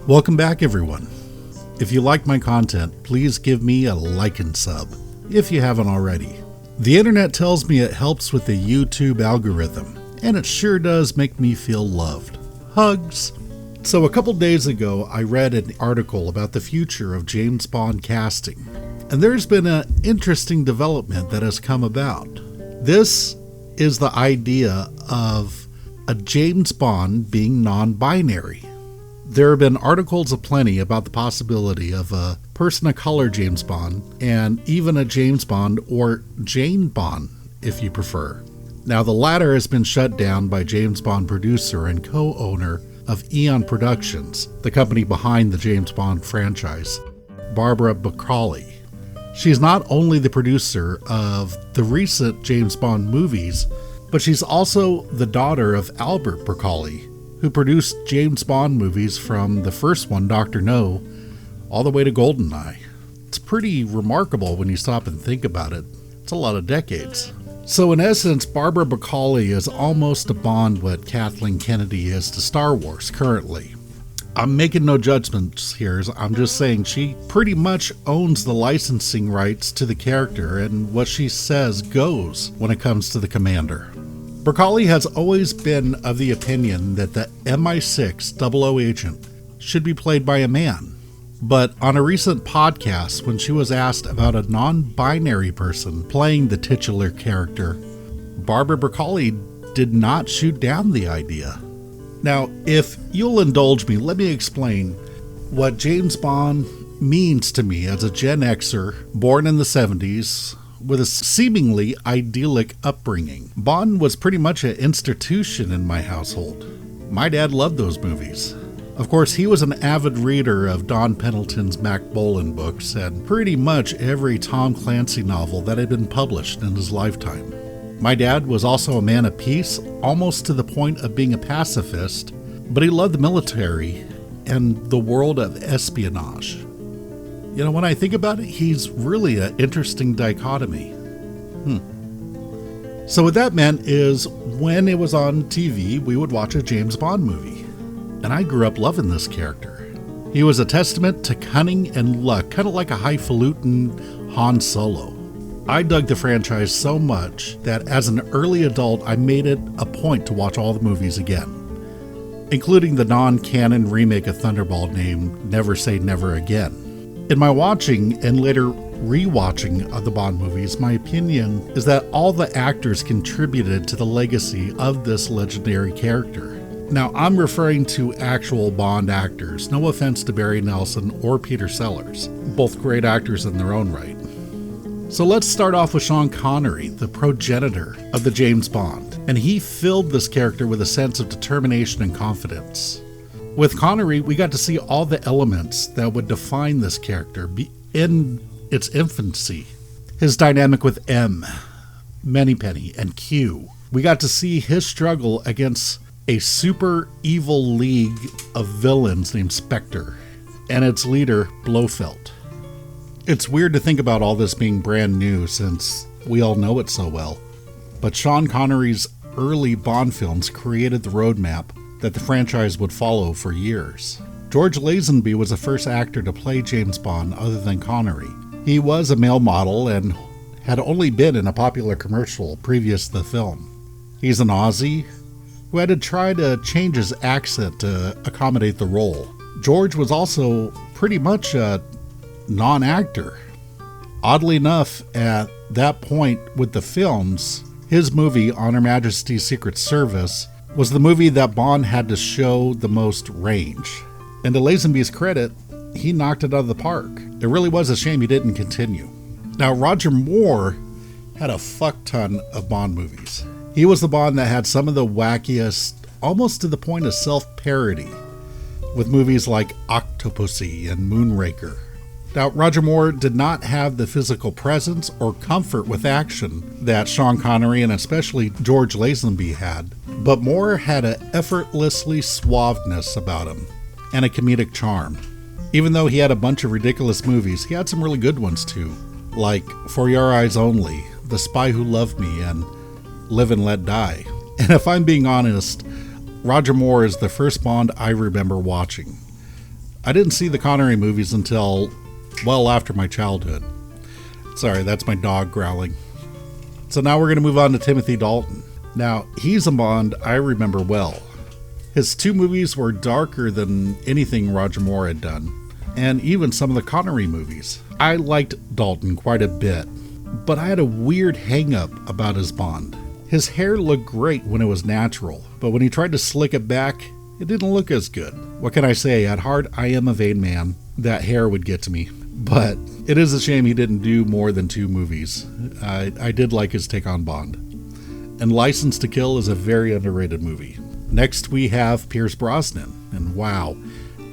Welcome back, everyone. If you like my content, please give me a like and sub, if you haven't already. The internet tells me it helps with the YouTube algorithm, and it sure does make me feel loved. Hugs. So a couple days ago, I read an article about the future of James Bond casting, and there's been an interesting development that has come about. This is the idea of a James Bond being non-binary. There have been articles aplenty about the possibility of a person of color James Bond, and even a James Bond or Jane Bond, if you prefer. Now, the latter has been shut down by James Bond producer and co-owner of Eon Productions, the company behind the James Bond franchise, Barbara Broccoli. She's not only the producer of the recent James Bond movies, but she's also the daughter of Albert Broccoli, who produced James Bond movies from the first one, Dr. No, all the way to GoldenEye. It's pretty remarkable when you stop and think about it. It's a lot of decades. So in essence, Barbara Broccoli is almost to Bond what Kathleen Kennedy is to Star Wars currently. I'm making no judgments here. I'm just saying she pretty much owns the licensing rights to the character, and what she says goes when it comes to the commander. Broccoli has always been of the opinion that the MI6 00 agent should be played by a man. But on a recent podcast, when she was asked about a non-binary person playing the titular character, Barbara Broccoli did not shoot down the idea. Now, if you'll indulge me, let me explain what James Bond means to me as a Gen Xer born in the 70s, with a seemingly idyllic upbringing. Bond was pretty much an institution in my household. My dad loved those movies. Of course, he was an avid reader of Don Pendleton's Mac Bolan books and pretty much every Tom Clancy novel that had been published in his lifetime. My dad was also a man of peace, almost to the point of being a pacifist, but he loved the military and the world of espionage. You know, when I think about it, he's really an interesting dichotomy. So what that meant is when it was on TV, we would watch a James Bond movie. And I grew up loving this character. He was a testament to cunning and luck, kind of like a highfalutin Han Solo. I dug the franchise so much that as an early adult, I made it a point to watch all the movies again, including the non-canon remake of Thunderball named Never Say Never Again. In my watching and later rewatching of the Bond movies, my opinion is that all the actors contributed to the legacy of this legendary character. Now, I'm referring to actual Bond actors, no offense to Barry Nelson or Peter Sellers, both great actors in their own right. So let's start off with Sean Connery, the progenitor of the James Bond, and he filled this character with a sense of determination and confidence. With Connery, we got to see all the elements that would define this character in its infancy. His dynamic with M, Moneypenny, and Q. We got to see his struggle against a super evil league of villains named Spectre, and its leader, Blofeld. It's weird to think about all this being brand new since we all know it so well, but Sean Connery's early Bond films created the roadmap that the franchise would follow for years. George Lazenby was the first actor to play James Bond other than Connery. He was a male model and had only been in a popular commercial previous to the film. He's an Aussie who had to try to change his accent to accommodate the role. George was also pretty much a non-actor. Oddly enough, at that point with the films, his movie, On Her Majesty's Secret Service, was the movie that Bond had to show the most range. And to Lazenby's credit, he knocked it out of the park. It really was a shame he didn't continue. Now, Roger Moore had a fuck ton of Bond movies. He was the Bond that had some of the wackiest, almost to the point of self-parody, with movies like Octopussy and Moonraker. Now, Roger Moore did not have the physical presence or comfort with action that Sean Connery and especially George Lazenby had, but Moore had an effortlessly suaveness about him and a comedic charm. Even though he had a bunch of ridiculous movies, he had some really good ones too, like For Your Eyes Only, The Spy Who Loved Me, and Live and Let Die. And if I'm being honest, Roger Moore is the first Bond I remember watching. I didn't see the Connery movies until well after my childhood. Sorry, that's my dog growling. So now we're going to move on to Timothy Dalton. Now, he's a Bond I remember well. His 2 movies were darker than anything Roger Moore had done, and even some of the Connery movies. I liked Dalton quite a bit, but I had a weird hang-up about his Bond. His hair looked great when it was natural, but when he tried to slick it back, it didn't look as good. What can I say? At heart, I am a vain man. That hair would get to me. But it is a shame he didn't do more than 2 movies. I did like his take on Bond. And License to Kill is a very underrated movie. Next we have Pierce Brosnan. And wow,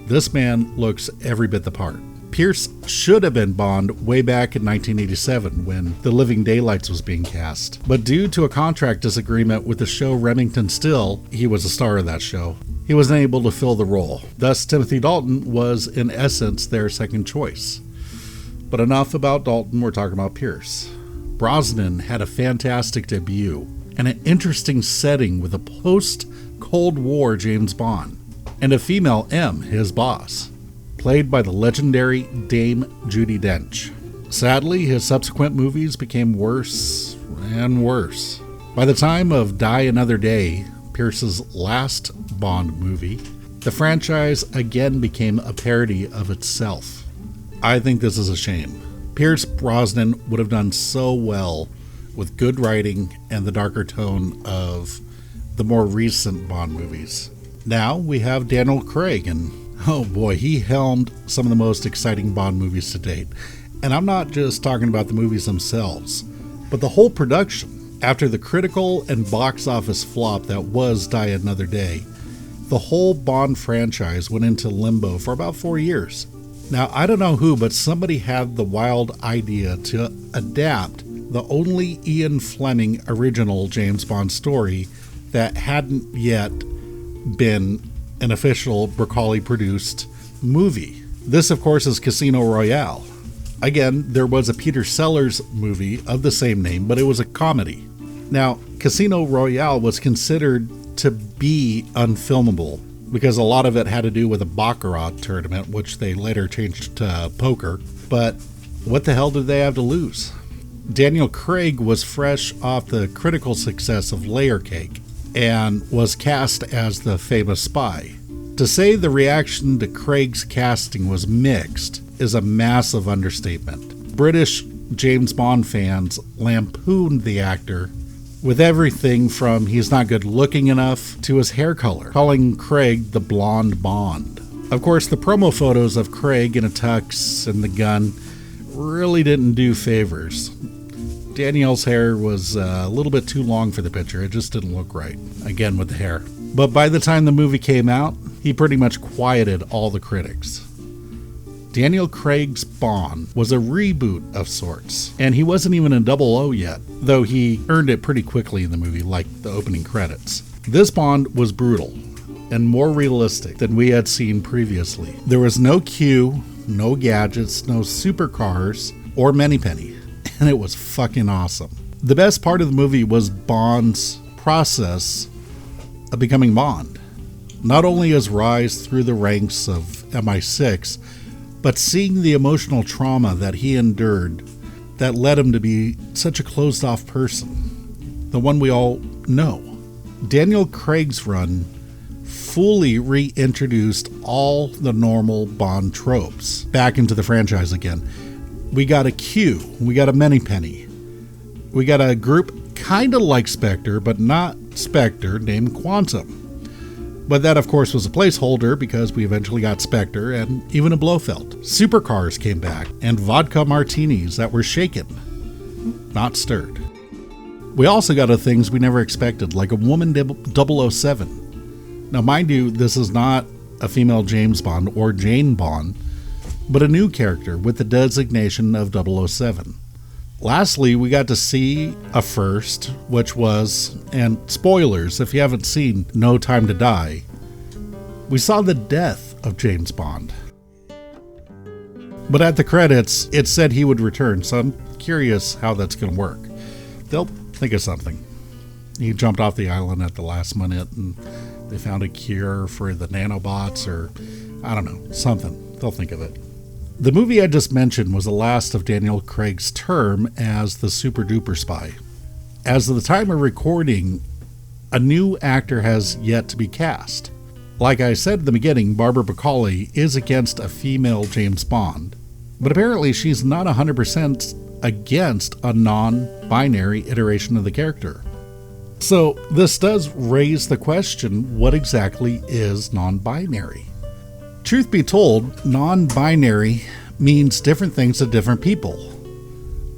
this man looks every bit the part. Pierce should have been Bond way back in 1987 when The Living Daylights was being cast. But due to a contract disagreement with the show Remington Steele, he was a star of that show, he wasn't able to fill the role. Thus, Timothy Dalton was, in essence, their second choice. But enough about Dalton, we're talking about Pierce. Brosnan had a fantastic debut and an interesting setting with a post-Cold War James Bond and a female M, his boss, played by the legendary Dame Judi Dench. Sadly, his subsequent movies became worse and worse. By the time of Die Another Day, Pierce's last Bond movie, the franchise again became a parody of itself. I think this is a shame. Pierce Brosnan would have done so well with good writing and the darker tone of the more recent Bond movies. Now we have Daniel Craig, and oh boy, he helmed some of the most exciting Bond movies to date. And I'm not just talking about the movies themselves, but the whole production. After the critical and box office flop that was Die Another Day, the whole Bond franchise went into limbo for about 4 years. Now, I don't know who, but somebody had the wild idea to adapt the only Ian Fleming original James Bond story that hadn't yet been an official Broccoli-produced movie. This, of course, is Casino Royale. Again, there was a Peter Sellers movie of the same name, but it was a comedy. Now, Casino Royale was considered to be unfilmable because a lot of it had to do with a Baccarat tournament, which they later changed to poker. But what the hell did they have to lose? Daniel Craig was fresh off the critical success of Layer Cake and was cast as the famous spy. To say the reaction to Craig's casting was mixed is a massive understatement. British James Bond fans lampooned the actor with everything from he's not good looking enough to his hair color, calling Craig the blonde Bond. Of course, the promo photos of Craig in a tux and the gun really didn't do favors. Danielle's hair was a little bit too long for the picture. It just didn't look right, again with the hair. But by the time the movie came out, he pretty much quieted all the critics. Daniel Craig's Bond was a reboot of sorts, and he wasn't even a 00 yet, though he earned it pretty quickly in the movie, like the opening credits. This Bond was brutal and more realistic than we had seen previously. There was no Q, no gadgets, no supercars, or Moneypenny, and it was fucking awesome. The best part of the movie was Bond's process of becoming Bond. Not only his rise through the ranks of MI6, but seeing the emotional trauma that he endured that led him to be such a closed-off person, the one we all know. Daniel Craig's run fully reintroduced all the normal Bond tropes back into the franchise again. We got a Q, we got a Moneypenny, we got a group kind of like Spectre, but not Spectre, named Quantum. But that, of course, was a placeholder because we eventually got Spectre and even a Blofeld. Supercars came back and vodka martinis that were shaken, not stirred. We also got things we never expected, like a woman 007. Now, mind you, this is not a female James Bond or Jane Bond, but a new character with the designation of 007. Lastly, we got to see a first, which was, and spoilers if you haven't seen No Time to Die, we saw the death of James Bond. But at the credits, it said he would return, so I'm curious how that's going to work. They'll think of something. He jumped off the island at the last minute and they found a cure for the nanobots, or I don't know, something. They'll think of it. The movie I just mentioned was the last of Daniel Craig's term as the super duper spy. As of the time of recording, a new actor has yet to be cast. Like I said at the beginning, Barbara Broccoli is against a female James Bond, but apparently she's not 100% against a non-binary iteration of the character. So this does raise the question, what exactly is non-binary? Truth be told, non-binary means different things to different people.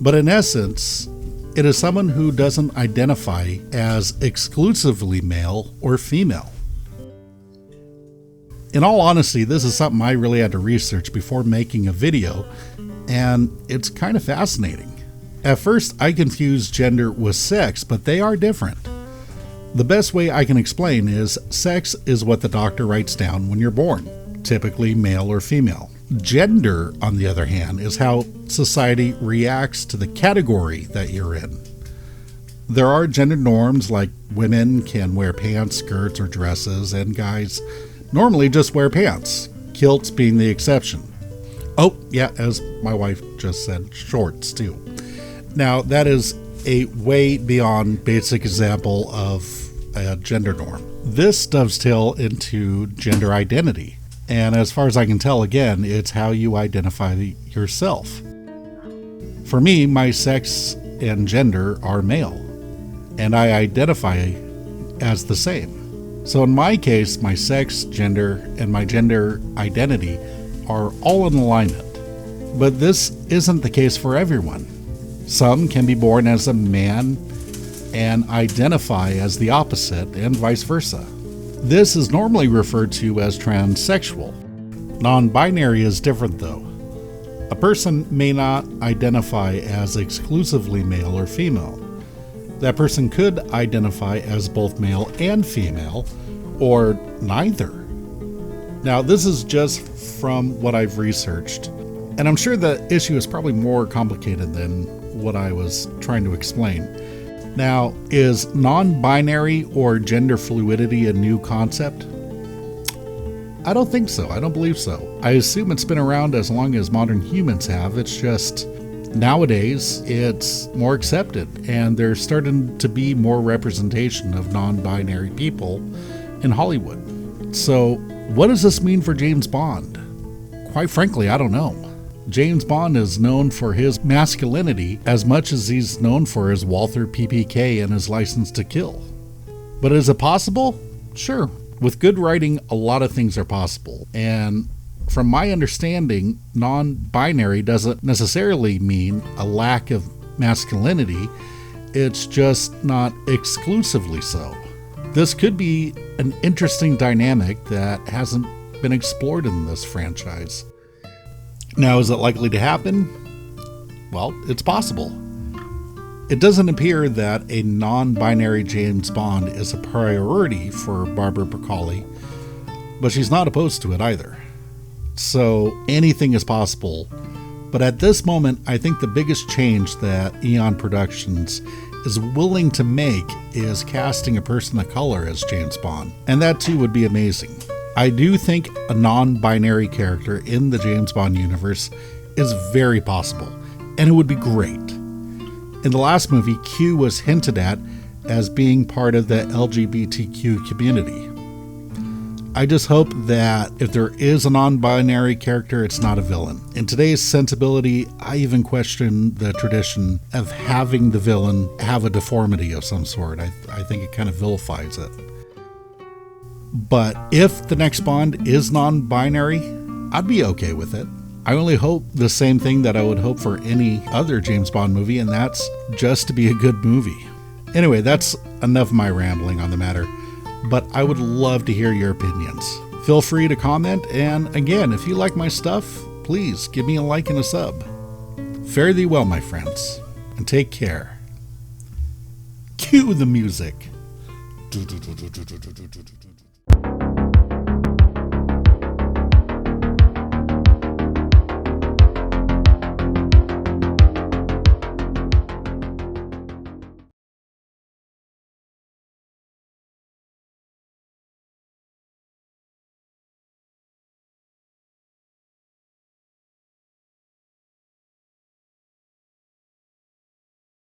But in essence, it is someone who doesn't identify as exclusively male or female. In all honesty, this is something I really had to research before making a video, and it's kind of fascinating. At first, I confused gender with sex, but they are different. The best way I can explain is sex is what the doctor writes down when you're born, typically male or female. Gender, on the other hand, is how society reacts to the category that you're in. There are gender norms, like women can wear pants, skirts, or dresses, and guys normally just wear pants, kilts being the exception. Oh, yeah, as my wife just said, shorts too. Now, that is a way beyond basic example of a gender norm. This dovetails into gender identity. And as far as I can tell, again, it's how you identify yourself. For me, my sex and gender are male, and I identify as the same. So in my case, my sex, gender, and my gender identity are all in alignment. But this isn't the case for everyone. Some can be born as a man and identify as the opposite, and vice versa. This is normally referred to as transsexual. Non-binary is different though. A person may not identify as exclusively male or female. That person could identify as both male and female, or neither. Now, this is just from what I've researched, and I'm sure the issue is probably more complicated than what I was trying to explain. Now, is non-binary or gender fluidity a new concept? I don't think so. I don't believe so. I assume it's been around as long as modern humans have. It's just nowadays it's more accepted, and there's starting to be more representation of non-binary people in Hollywood. So what does this mean for James Bond? Quite frankly, I don't know. James Bond is known for his masculinity as much as he's known for his Walther PPK and his License to Kill. But is it possible? Sure. With good writing, a lot of things are possible. And from my understanding, non-binary doesn't necessarily mean a lack of masculinity. It's just not exclusively so. This could be an interesting dynamic that hasn't been explored in this franchise. Now, is it likely to happen? Well, it's possible. It doesn't appear that a non-binary James Bond is a priority for Barbara Broccoli, but she's not opposed to it either. So anything is possible. But at this moment, I think the biggest change that Eon Productions is willing to make is casting a person of color as James Bond. And that too would be amazing. I do think a non-binary character in the James Bond universe is very possible, and it would be great. In the last movie, Q was hinted at as being part of the LGBTQ community. I just hope that if there is a non-binary character, it's not a villain. In today's sensibility, I even question the tradition of having the villain have a deformity of some sort. I think it kind of vilifies it. But if the next Bond is non-binary, I'd be okay with it. I only hope the same thing that I would hope for any other James Bond movie, and that's just to be a good movie. Anyway, that's enough of my rambling on the matter, but I would love to hear your opinions. Feel free to comment, and again, if you like my stuff, please give me a like and a sub. Fare thee well, my friends, and take care. Cue the music.